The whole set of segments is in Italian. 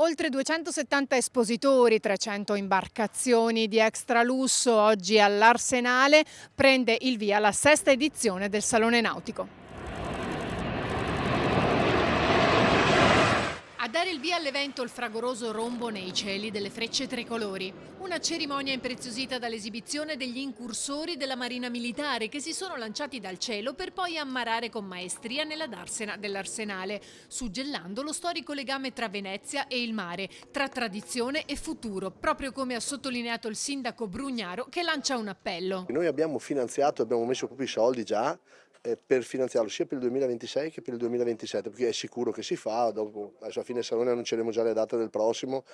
Oltre 270 espositori, 300 imbarcazioni di extralusso oggi all'Arsenale prende il via la sesta edizione del Salone Nautico. A dare il via all'evento il fragoroso rombo nei cieli delle frecce tricolori, una cerimonia impreziosita dall'esibizione degli incursori della Marina Militare che si sono lanciati dal cielo per poi ammarare con maestria nella darsena dell'Arsenale, suggellando lo storico legame tra Venezia e il mare, tra tradizione e futuro, proprio come ha sottolineato il sindaco Brugnaro che lancia un appello. Noi abbiamo finanziato, abbiamo messo proprio i soldi già per finanziarlo sia per il 2026 che per il 2027, perché è sicuro che si fa, dopo, adesso a fine salone annunceremo già le date del prossimo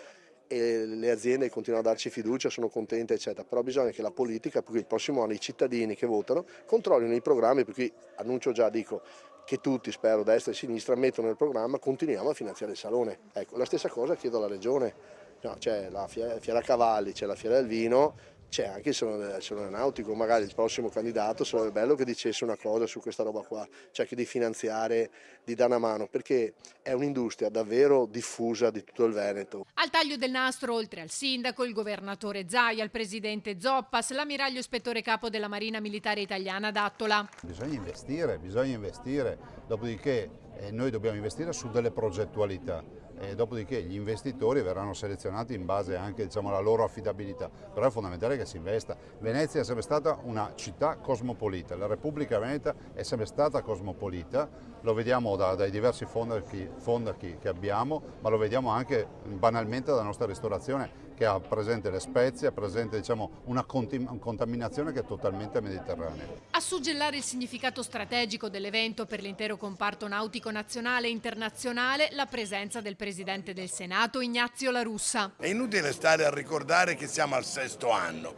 e le aziende continuano a darci fiducia, sono contente eccetera, però bisogna che la politica, perché il prossimo anno i cittadini che votano controllino i programmi, per cui annuncio già, dico che tutti, spero, destra e sinistra, mettono nel programma, continuiamo a finanziare il salone. Ecco, la stessa cosa chiedo alla Regione, no, c'è la Fiera Cavalli, c'è la Fiera del Vino, c'è anche il Salone Nautico, magari il prossimo candidato sarebbe bello che dicesse una cosa su questa roba qua, cioè che di finanziare, di dare una mano, perché è un'industria davvero diffusa di tutto il Veneto. Al taglio del nastro, oltre al sindaco, il governatore Zaia, il presidente Zoppas, l'ammiraglio ispettore capo della Marina Militare Italiana D'Attola. Bisogna investire, dopodiché noi dobbiamo investire su delle progettualità. E dopodiché gli investitori verranno selezionati in base anche alla loro affidabilità, però è fondamentale che si investa. Venezia è sempre stata una città cosmopolita, la Repubblica Veneta è sempre stata cosmopolita, lo vediamo dai diversi fondachi che abbiamo, ma lo vediamo anche banalmente dalla nostra ristorazione che ha presente le spezie, ha presente una contaminazione che è totalmente mediterranea. A suggellare il significato strategico dell'evento per l'intero comparto nautico nazionale e internazionale, la presenza del Presidente del Senato Ignazio La Russa. È inutile stare a ricordare che siamo al 6° anno,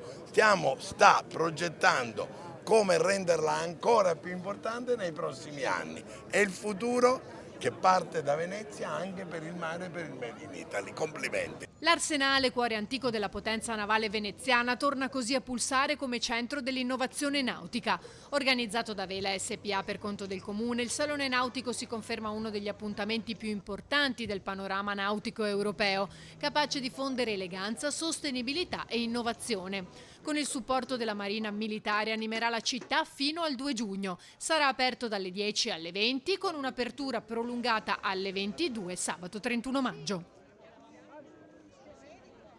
sta progettando come renderla ancora più importante nei prossimi anni. È il futuro che parte da Venezia anche per il mare e per il Made in Italy. Complimenti. L'Arsenale, cuore antico della potenza navale veneziana, torna così a pulsare come centro dell'innovazione nautica. Organizzato da Vela SPA per conto del Comune, il Salone Nautico si conferma uno degli appuntamenti più importanti del panorama nautico europeo, capace di fondere eleganza, sostenibilità e innovazione. Con il supporto della Marina Militare animerà la città fino al 2 giugno. Sarà aperto dalle 10 alle 20 con un'apertura prolungata alle 22 sabato 31 maggio.